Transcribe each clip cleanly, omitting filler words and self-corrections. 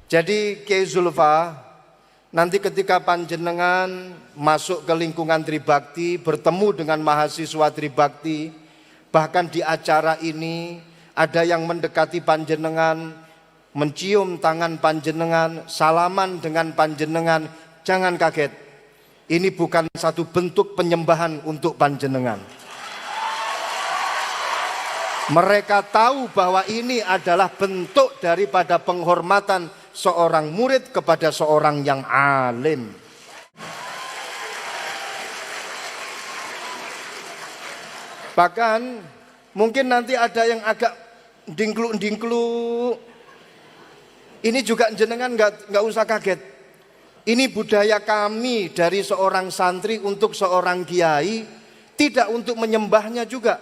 Jadi Kiai Zulfa, nanti ketika panjenengan masuk ke lingkungan Tribakti, bertemu dengan mahasiswa Tribakti, bahkan di acara ini ada yang mendekati panjenengan, mencium tangan panjenengan, salaman dengan panjenengan, jangan kaget. Ini bukan satu bentuk penyembahan untuk panjenengan. Mereka tahu bahwa ini adalah bentuk daripada penghormatan seorang murid kepada seorang yang alim. Bahkan mungkin nanti ada yang agak dingklu. Ini juga jenengan nggak usah kaget. Ini budaya kami dari seorang santri untuk seorang kiai, tidak untuk menyembahnya juga,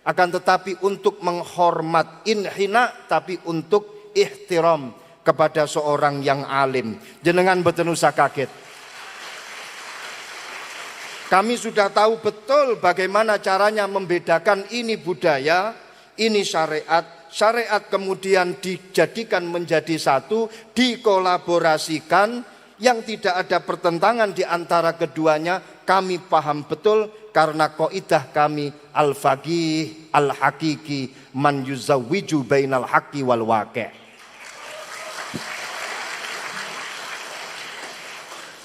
akan tetapi untuk menghormat, inhina, tapi untuk ihtiram kepada seorang yang alim. Jenengan betul usah kaget. Kami sudah tahu betul bagaimana caranya membedakan ini budaya, ini syariat. Syariat kemudian dijadikan menjadi satu, dikolaborasikan, yang tidak ada pertentangan di antara keduanya. Kami paham betul karena kaidah kami al-faqih al-hakiki man yuzawwiju bainal haqqi wal waqi'.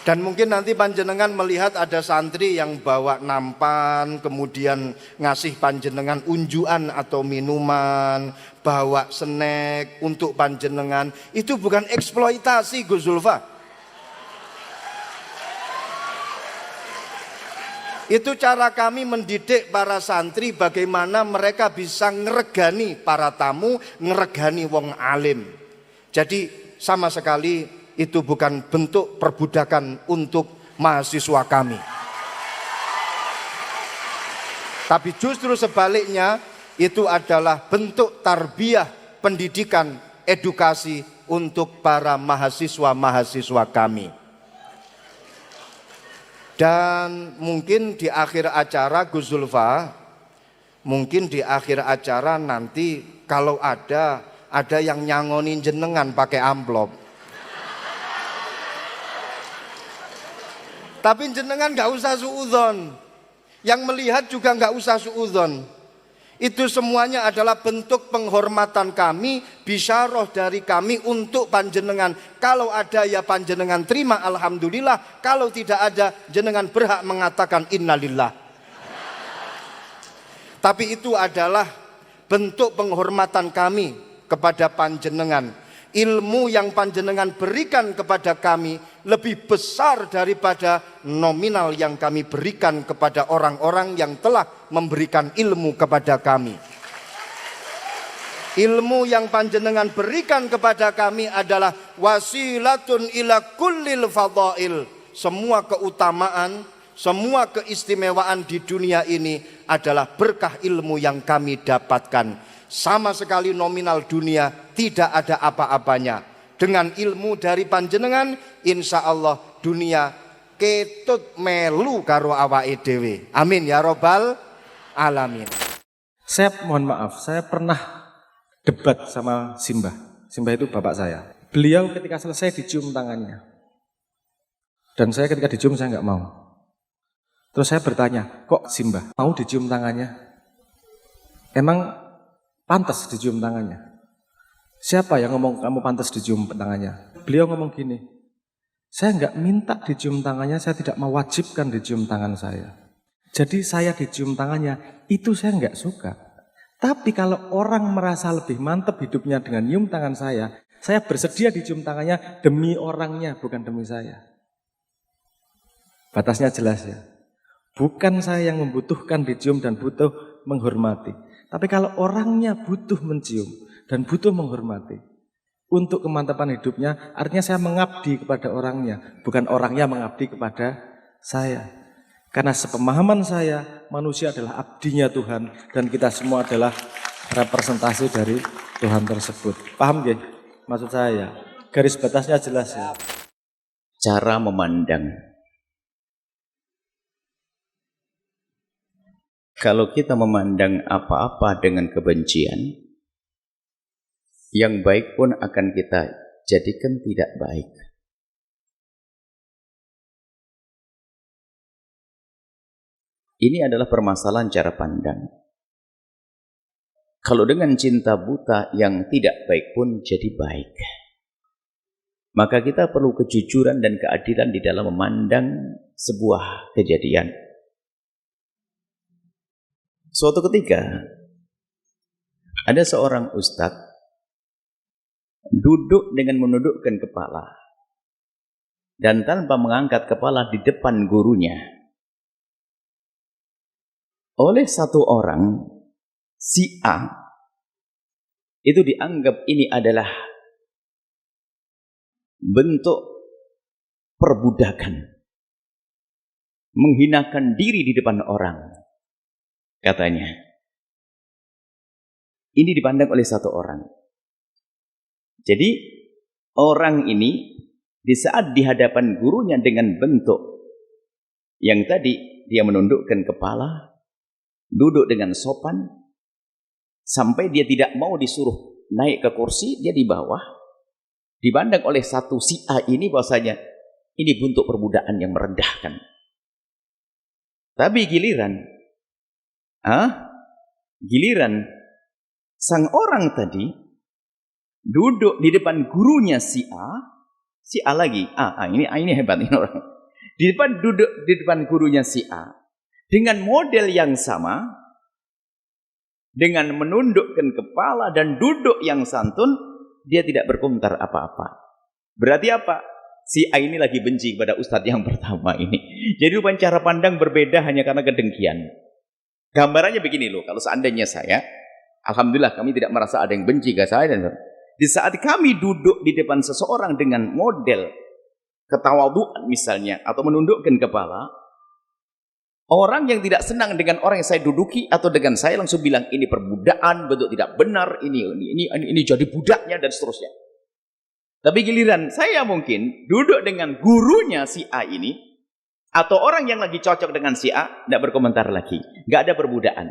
Dan mungkin nanti panjenengan melihat ada santri yang bawa nampan, kemudian ngasih panjenengan unjuan atau minuman, bawa snack untuk panjenengan. Itu bukan eksploitasi, Gus Zulfa. Itu cara kami mendidik para santri bagaimana mereka bisa ngeregani para tamu, ngeregani wong alim. Jadi sama sekali itu bukan bentuk perbudakan untuk mahasiswa kami. Tapi justru sebaliknya, itu adalah bentuk tarbiyah, pendidikan, edukasi untuk para mahasiswa-mahasiswa kami. Dan mungkin di akhir acara Gus Zulfa, mungkin di akhir acara nanti kalau ada yang nyangonin jenengan pakai amplop. Tapi jenengan gak usah suudzon, yang melihat juga gak usah suudzon. Itu semuanya adalah bentuk penghormatan kami, bisyarah dari kami untuk panjenengan. Kalau ada ya panjenengan terima, alhamdulillah. Kalau tidak ada, jenengan berhak mengatakan innalillah. Tapi itu adalah bentuk penghormatan kami kepada panjenengan. Ilmu yang panjenengan berikan kepada kami lebih besar daripada nominal yang kami berikan kepada orang-orang yang telah memberikan ilmu kepada kami. Ilmu yang panjenengan berikan kepada kami adalah wasilatun ila kullil fadail. Semua keutamaan, semua keistimewaan di dunia ini adalah berkah ilmu yang kami dapatkan. Sama sekali nominal dunia tidak ada apa-apanya. Dengan ilmu dari panjenengan, insya Allah dunia ketut melu karo awake dhewe. Amin ya robbal alamin. Saya mohon maaf, saya pernah debat sama Simbah. Simbah itu bapak saya. Beliau ketika selesai dicium tangannya. Dan saya ketika dicium saya nggak mau. Terus saya bertanya, kok Simbah mau dicium tangannya? Emang pantas dicium tangannya? Siapa yang ngomong kamu pantas dicium tangannya? Beliau ngomong gini, saya nggak minta dicium tangannya, saya tidak mewajibkan dicium tangan saya. Jadi saya dicium tangannya, itu saya nggak suka. Tapi kalau orang merasa lebih mantap hidupnya dengan nyium tangan saya bersedia dicium tangannya demi orangnya, bukan demi saya. Batasnya jelas ya. Bukan saya yang membutuhkan dicium dan butuh menghormati. Tapi kalau orangnya butuh mencium dan butuh menghormati untuk kemantapan hidupnya, artinya saya mengabdi kepada orangnya, bukan orangnya mengabdi kepada saya. Karena sepemahaman saya, manusia adalah abdinya Tuhan dan kita semua adalah representasi dari Tuhan tersebut. Paham ya? Maksud saya, garis batasnya jelas ya. Cara memandang. Kalau kita memandang apa-apa dengan kebencian, yang baik pun akan kita jadikan tidak baik. Ini adalah permasalahan cara pandang. Kalau dengan cinta buta yang tidak baik pun jadi baik, maka kita perlu kejujuran dan keadilan di dalam memandang sebuah kejadian. Suatu ketika, ada seorang ustadz duduk dengan menundukkan kepala dan tanpa mengangkat kepala di depan gurunya. Oleh satu orang, si A, itu dianggap ini adalah bentuk perbudakan, menghinakan diri di depan orang, katanya. Ini dipandang oleh satu orang. Jadi orang ini di saat di hadapan gurunya dengan bentuk yang tadi dia menundukkan kepala, duduk dengan sopan, sampai dia tidak mau disuruh naik ke kursi, dia di bawah. Dipandang oleh satu si A ini bahwasanya ini bentuk perbudakan yang merendahkan. Tapi giliran sang orang tadi duduk di depan gurunya si A lagi, ini hebat ini orang. Duduk di depan gurunya si A dengan model yang sama, dengan menundukkan kepala dan duduk yang santun, dia tidak berkomentar apa-apa. Berarti apa? Si A ini lagi benci kepada ustadz yang pertama ini. Jadi rupanya cara pandang berbeda hanya karena kedengkian. Gambarannya begini loh, kalau seandainya saya, alhamdulillah kami tidak merasa ada yang benci ke saya. Dan di saat kami duduk di depan seseorang dengan model ketawaduan misalnya, atau menundukkan kepala, orang yang tidak senang dengan orang yang saya duduki atau dengan saya langsung bilang ini perbudakan, bentuk tidak benar, ini jadi budaknya dan seterusnya. Tapi giliran saya mungkin duduk dengan gurunya si A ini atau orang yang lagi cocok dengan si A, tidak berkomentar lagi, nggak ada perbudakan.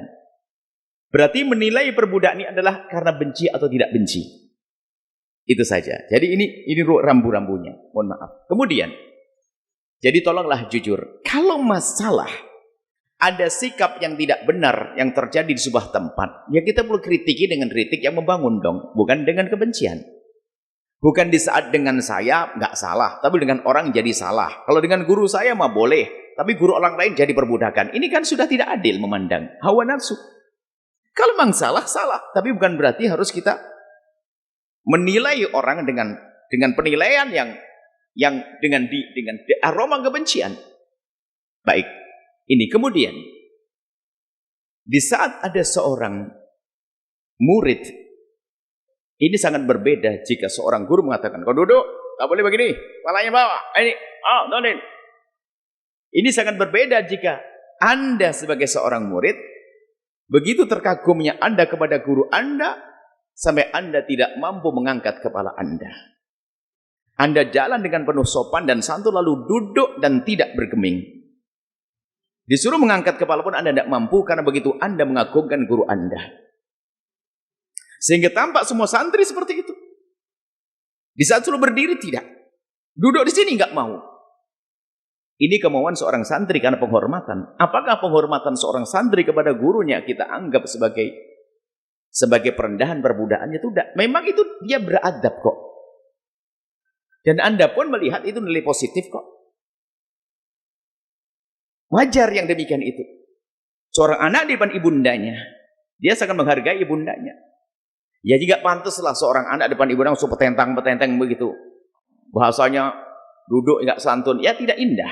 Berarti menilai perbudakan ini adalah karena benci atau tidak benci. Itu saja. Jadi ini rambu-rambunya. Mohon maaf. Kemudian, jadi tolonglah jujur. Kalau masalah ada sikap yang tidak benar yang terjadi di sebuah tempat, ya kita perlu kritiki dengan kritik yang membangun dong, bukan dengan kebencian. Bukan di saat dengan saya nggak salah, tapi dengan orang jadi salah. Kalau dengan guru saya mah boleh, tapi guru orang lain jadi perbudakan. Ini kan sudah tidak adil memandang hawa nafsu. Kalau memang salah, tapi bukan berarti harus kita menilai orang dengan penilaian yang dengan aroma kebencian. Baik. Ini kemudian, di saat ada seorang murid, ini sangat berbeda jika seorang guru mengatakan, kau duduk, tak boleh begini, kepalanya bawah, nonin. Ini sangat berbeda jika Anda sebagai seorang murid, begitu terkagumnya Anda kepada guru Anda, sampai Anda tidak mampu mengangkat kepala Anda. Anda jalan dengan penuh sopan dan santun, lalu duduk dan tidak bergeming. Disuruh mengangkat kepala pun Anda tidak mampu, karena begitu Anda mengagungkan guru Anda. Sehingga tampak semua santri seperti itu. Di saat suruh berdiri tidak. Duduk di sini nggak mau. Ini kemauan seorang santri karena penghormatan. Apakah penghormatan seorang santri kepada gurunya kita anggap sebagai perendahan perbudakan? Itu tidak. Memang itu dia beradab kok. Dan Anda pun melihat itu nilai positif kok. Wajar yang demikian itu. Seorang anak di depan ibundanya, dia sangat menghargai ibundanya. Ya juga pantaslah seorang anak depan ibundanya langsung petentang-petenteng begitu. Bahasanya duduk enggak santun, ya tidak indah.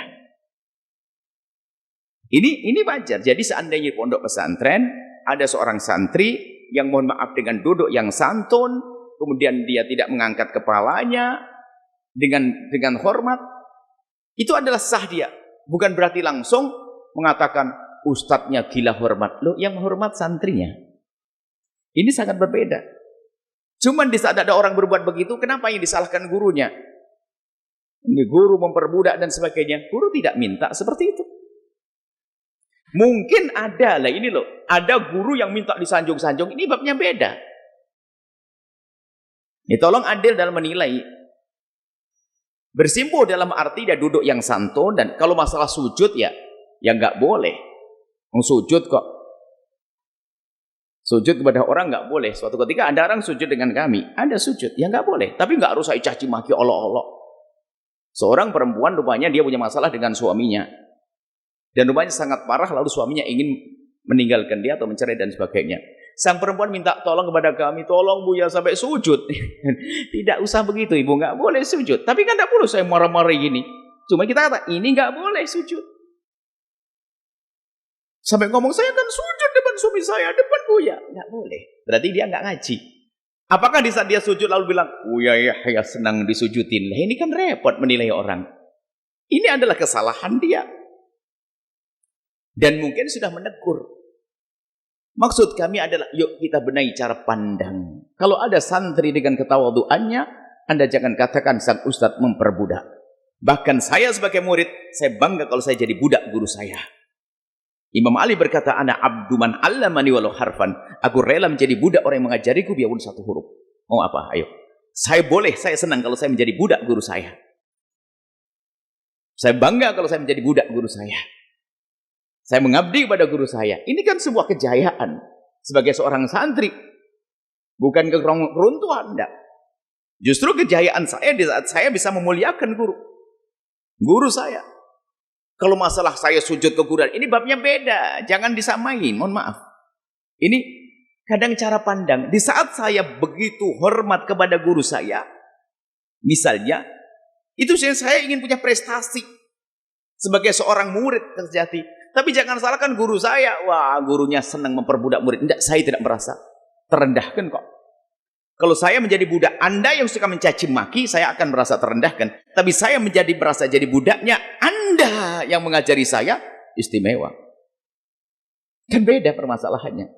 Ini wajar. Jadi seandainya pondok pesantren ada seorang santri yang mohon maaf dengan duduk yang santun, kemudian dia tidak mengangkat kepalanya dengan hormat, itu adalah sah dia. Bukan berarti langsung mengatakan ustadznya gila hormat. Loh, yang menghormat santrinya. Ini sangat berbeda. Cuman di saat ada orang berbuat begitu, kenapa yang disalahkan gurunya? Ini guru memperbudak dan sebagainya. Guru tidak minta seperti itu. Mungkin ada lah ini loh. Ada guru yang minta disanjung-sanjung. Ini babnya beda. Ini tolong adil dalam menilai. Bersimpuh dalam arti dia duduk yang santun, dan kalau masalah sujud ya nggak boleh. Sujud kok. Sujud kepada orang nggak boleh. Suatu ketika ada orang sujud dengan kami, ada sujud, ya nggak boleh. Tapi nggak harus saya caci maki olok-olok. Seorang perempuan rupanya dia punya masalah dengan suaminya. Dan rupanya sangat parah, lalu suaminya ingin meninggalkan dia atau mencerai dan sebagainya. Sang perempuan minta tolong kepada kami, tolong Bu ya sampai sujud. Tidak usah begitu Ibu, nggak boleh sujud. Tapi kan tidak perlu saya marah-marah gini. Cuma kita kata, ini nggak boleh sujud. Sampai ngomong, saya akan sujud depan suami saya, depan Buya. Nggak boleh. Berarti dia nggak ngaji. Apakah di saat dia sujud lalu bilang, Buya ya senang disujudin. Lah ini kan repot menilai orang. Ini adalah kesalahan dia. Dan mungkin sudah menegur. Maksud kami adalah, yuk kita benahi cara pandang. Kalau ada santri dengan ketawaduannya, Anda jangan katakan sang ustadz memperbudak. Bahkan saya sebagai murid, saya bangga kalau saya jadi budak guru saya. Imam Ali berkata, ana abdu man allamani walau harfan. Aku rela menjadi budak orang yang mengajariku biarpun satu huruf. Mau apa? Ayo. Saya senang kalau saya menjadi budak guru saya. Saya bangga kalau saya menjadi budak guru saya. Saya mengabdi kepada guru saya. Ini kan sebuah kejayaan sebagai seorang santri. Bukan keruntuhan, enggak. Justru kejayaan saya di saat saya bisa memuliakan guru saya. Kalau masalah saya sujud ke guru, ini babnya beda. Jangan disamain, mohon maaf. Ini kadang cara pandang. Di saat saya begitu hormat kepada guru saya, misalnya, itu saya ingin punya prestasi sebagai seorang murid sejati. Tapi jangan salahkan guru saya. Wah, gurunya senang memperbudak murid. Tidak, saya tidak merasa terendahkan kok. Kalau saya menjadi budak Anda yang suka mencaci maki, saya akan merasa terendahkan. Tapi saya merasa jadi budaknya Anda yang mengajari saya, istimewa. Kan beda permasalahannya.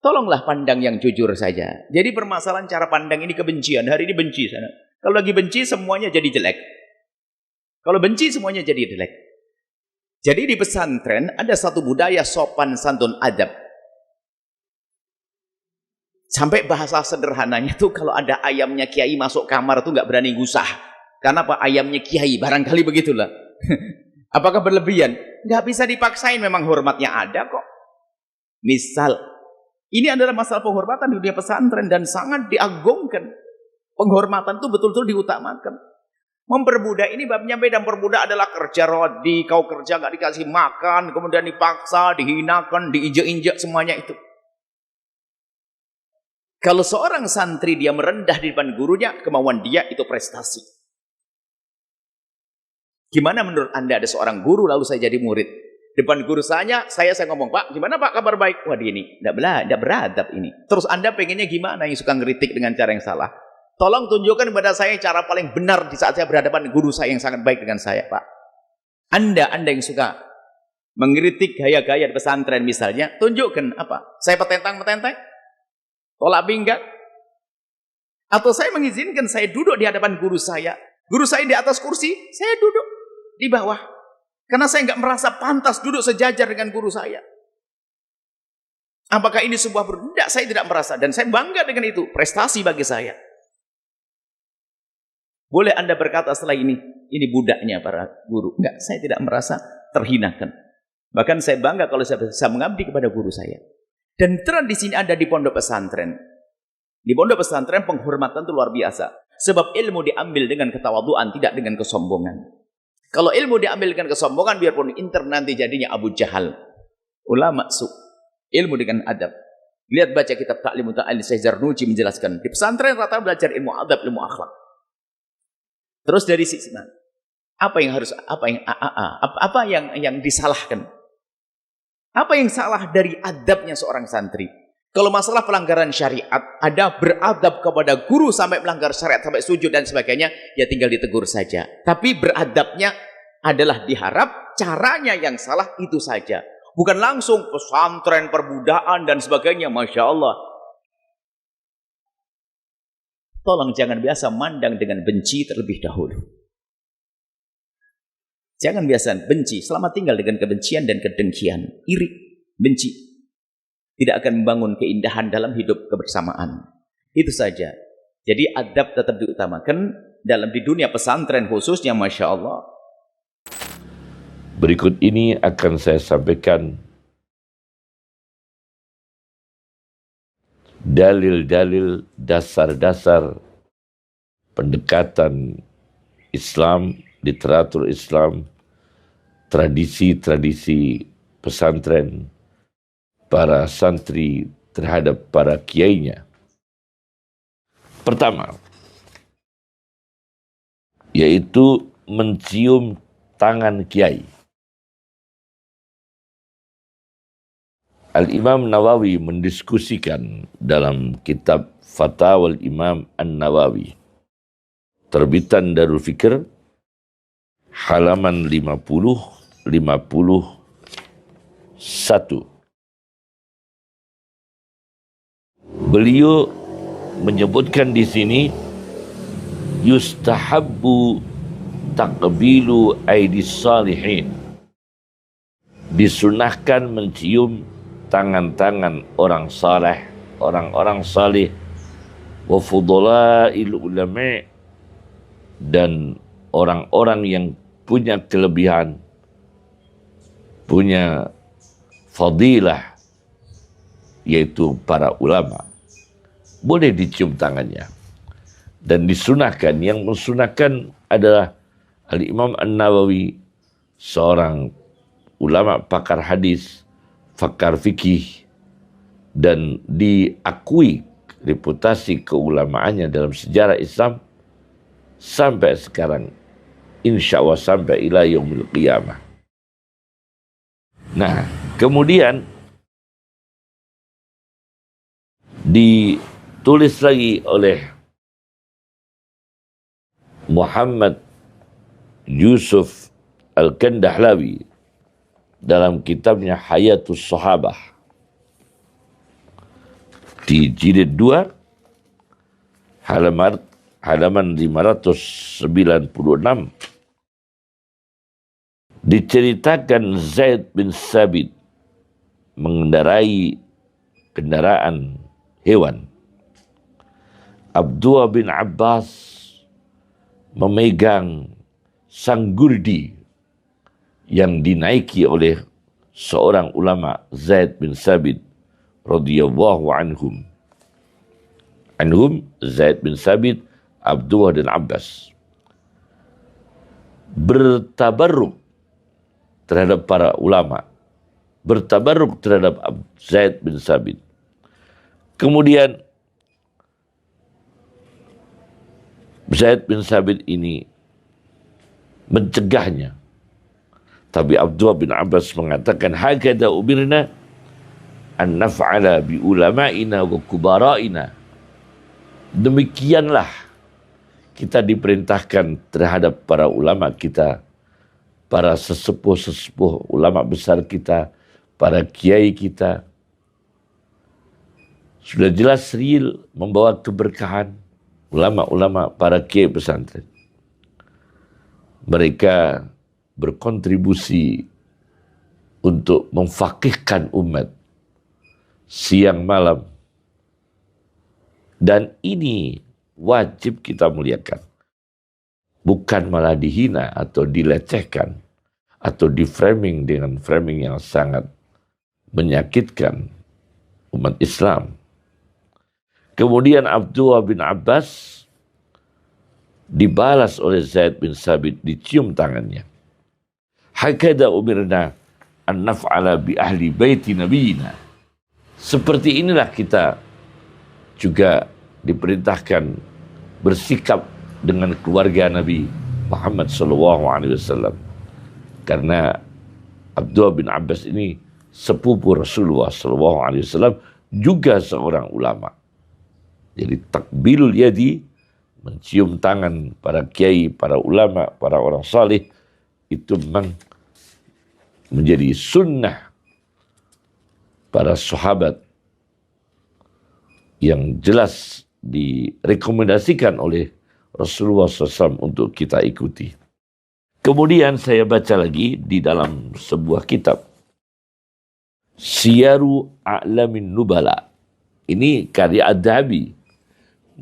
Tolonglah pandang yang jujur saja. Jadi permasalahan cara pandang ini kebencian. Hari ini benci sana. Kalau lagi benci semuanya jadi jelek. Kalau benci semuanya jadi jelek. Jadi di pesantren ada satu budaya sopan santun adab. Sampai bahasa sederhananya tuh kalau ada ayamnya kiai masuk kamar tuh nggak berani gusah. Karena apa? Ayamnya kiai, barangkali begitulah. Apakah berlebihan? Nggak bisa dipaksain, memang hormatnya ada kok. Misal, ini adalah masalah penghormatan di dunia pesantren dan sangat diagungkan. Penghormatan itu betul-betul diutamakan. Memperbudak ini babnya beda. Memperbudak adalah kerja rodi, kau kerja nggak dikasih makan, kemudian dipaksa, dihinakan, diinjak-injak, semuanya itu. Kalau seorang santri dia merendah di depan gurunya, kemauan dia itu prestasi. Gimana menurut Anda ada seorang guru lalu saya jadi murid? Depan guru saya ngomong, Pak, gimana Pak kabar baik? Wah ini, tidak beradab ini. Terus Anda pengennya gimana yang suka ngeritik dengan cara yang salah? Tolong tunjukkan kepada saya cara paling benar di saat saya berhadapan dengan guru saya yang sangat baik dengan saya, Pak. Anda yang suka mengkritik gaya-gaya di pesantren misalnya, tunjukkan apa? Saya petentang-petenteng? Tolak pinggang? Atau saya mengizinkan saya duduk di hadapan guru saya di atas kursi, saya duduk di bawah. Karena saya nggak merasa pantas duduk sejajar dengan guru saya. Apakah ini sebuah tidak? Saya tidak merasa. Dan saya bangga dengan itu. Prestasi bagi saya. Boleh Anda berkata setelah ini budaknya para guru. Enggak, saya tidak merasa terhinakan. Bahkan saya bangga kalau saya bisa mengabdi kepada guru saya. Dan terang di sini ada di pondok pesantren. Di pondok pesantren penghormatan itu luar biasa. Sebab ilmu diambil dengan ketawaduan, tidak dengan kesombongan. Kalau ilmu diambil dengan kesombongan, biarpun inter nanti jadinya Abu Jahal. Ulama su. Ilmu dengan adab. Lihat baca kitab Ta'lim Muta'allim Syekh Zarnuji menjelaskan. Di pesantren rata belajar ilmu adab, ilmu akhlak. Terus dari sisi mana? Apa yang disalahkan? Apa yang salah dari adabnya seorang santri? Kalau masalah pelanggaran syariat, ada beradab kepada guru sampai melanggar syariat, sampai sujud dan sebagainya, ya tinggal ditegur saja. Tapi beradabnya adalah diharap caranya yang salah itu saja. Bukan langsung pesantren, perbudakan dan sebagainya. Masya Allah. Tolong jangan biasa mandang dengan benci terlebih dahulu. Jangan biasa benci, selamat tinggal dengan kebencian dan kedengkian. Iri, benci. Tidak akan membangun keindahan dalam hidup kebersamaan. Itu saja. Jadi adab tetap diutamakan. dalam di dunia pesantren khususnya, Masya Allah. Berikut ini akan saya sampaikan dalil-dalil dasar-dasar pendekatan Islam, literatur Islam, tradisi-tradisi pesantren, para santri terhadap para kiainya. Pertama, yaitu mencium tangan kiai. Al-Imam Nawawi mendiskusikan dalam kitab Fatawal Imam An-Nawawi, terbitan Darul Fikr, halaman 50-51. Beliau menyebutkan di sini yustahabbu taqbilu aidis salihin. Disunahkan mencium tangan-tangan orang saleh, orang-orang salih, wa fudalail ulama, dan orang-orang yang punya kelebihan, punya fadilah, yaitu para ulama. Boleh dicium tangannya. Dan disunahkan, yang mensunahkan adalah Al-Imam An-Nawawi, seorang ulama pakar hadis, pakar fikih, dan diakui reputasi keulamaannya dalam sejarah Islam sampai sekarang, insya Allah sampai ila yaumil qiyamah. Nah, kemudian ditulis lagi oleh Muhammad Yusuf Al-Kandahlawi dalam kitabnya Hayatus Sahabah di jilid 2 halaman 596 diceritakan Zaid bin Sabit mengendarai kendaraan hewan. Abdullah bin Abbas memegang sanggurdi yang dinaiki oleh seorang ulama, Zaid bin Sabit radhiyallahu anhum. Zaid bin Sabit, Abdullah dan Abbas bertabarruk terhadap para ulama, bertabarruk terhadap Zaid bin Sabit. Kemudian Zaid bin Sabit ini mencegahnya. Tapi Abdullah bin Abbas mengatakan, hakada umirna an naf'ala bi ulama'ina wa kubara'ina. Demikianlah kita diperintahkan terhadap para ulama kita, para sesepuh-sesepuh ulama besar kita, para kiai kita. Sudah jelas real membawa keberkahan. Ulama-ulama, para kiai pesantren, mereka berkontribusi untuk memfaqihkan umat siang malam, dan ini wajib kita muliakan, bukan malah dihina atau dilecehkan atau di-framing dengan framing yang sangat menyakitkan umat Islam. Kemudian Abdullah bin Abbas dibalas oleh Zaid bin Sabit, dicium tangannya. Hakada umirna an naf'ala bi ahli baiti nabiyina. Seperti inilah kita juga diperintahkan bersikap dengan keluarga Nabi Muhammad SAW. Karena Abdullah bin Abbas ini sepupu Rasulullah SAW, juga seorang ulama. Jadi takbilul yadi, mencium tangan para kiai, para ulama, para orang salih, itu memang menjadi sunnah para sahabat yang jelas direkomendasikan oleh Rasulullah SAW untuk kita ikuti. Kemudian saya baca lagi di dalam sebuah kitab, Siyaru A'lamin Nubala. Ini karya Ad-Dhahabi,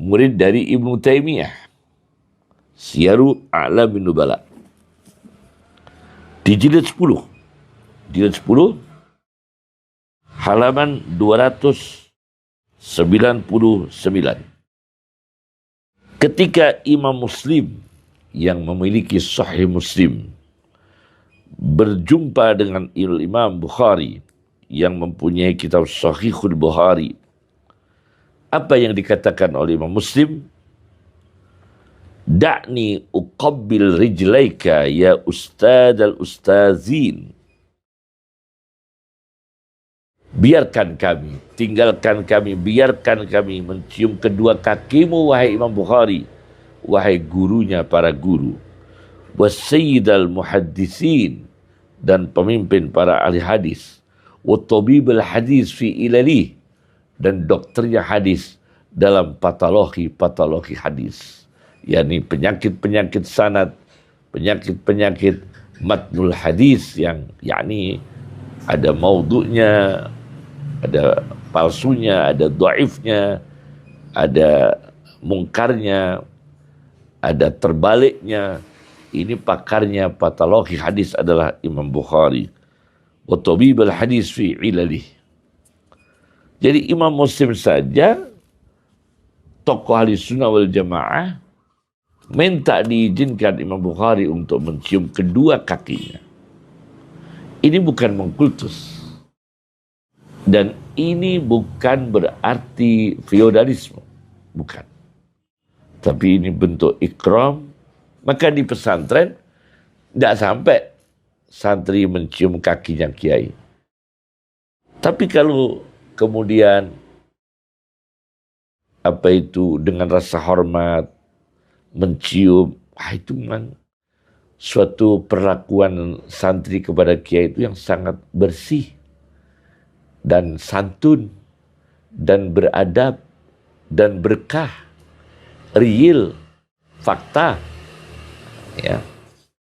murid dari Ibnu Taimiyah. Siyaru A'lamin Nubala. Di jilid 10. Jilid 10 halaman 299. Ketika Imam Muslim yang memiliki Sahih Muslim berjumpa dengan Imam Bukhari yang mempunyai kitab Sahihul Bukhari, apa yang dikatakan oleh Imam Muslim? Da'ni uqabbil rijlaika ya ustadz al-ustazin. Biarkan kami, tinggalkan kami, biarkan kami mencium kedua kakimu, wahai Imam Bukhari, wahai gurunya para guru. Wa sayyidal muhaddisin, dan pemimpin para ahli hadis. Wa tabibul hadis fi ilalih, dan dokternya hadis dalam patologi hadis. yakni penyakit-penyakit sanad, penyakit-penyakit matnul hadis yang yakni ada maudhu'nya, ada palsunya, ada dhaifnya, ada mungkarnya, ada terbaliknya. Ini pakarnya patologi hadis adalah Imam Bukhari. Wa tabibul hadis fi ilalih. Jadi Imam Muslim saja, tokoh ahli sunnah wal jamaah, minta diizinkan Imam Bukhari untuk mencium kedua kakinya. Ini bukan mengkultus. Dan ini bukan berarti feodalisme. Bukan. Tapi ini bentuk ikram. Maka di pesantren tidak sampai santri mencium kakinya kiai. Tapi kalau kemudian dengan rasa hormat mencium, itu memang suatu perlakuan santri kepada kiai itu yang sangat bersih dan santun dan beradab dan berkah, real, fakta, ya.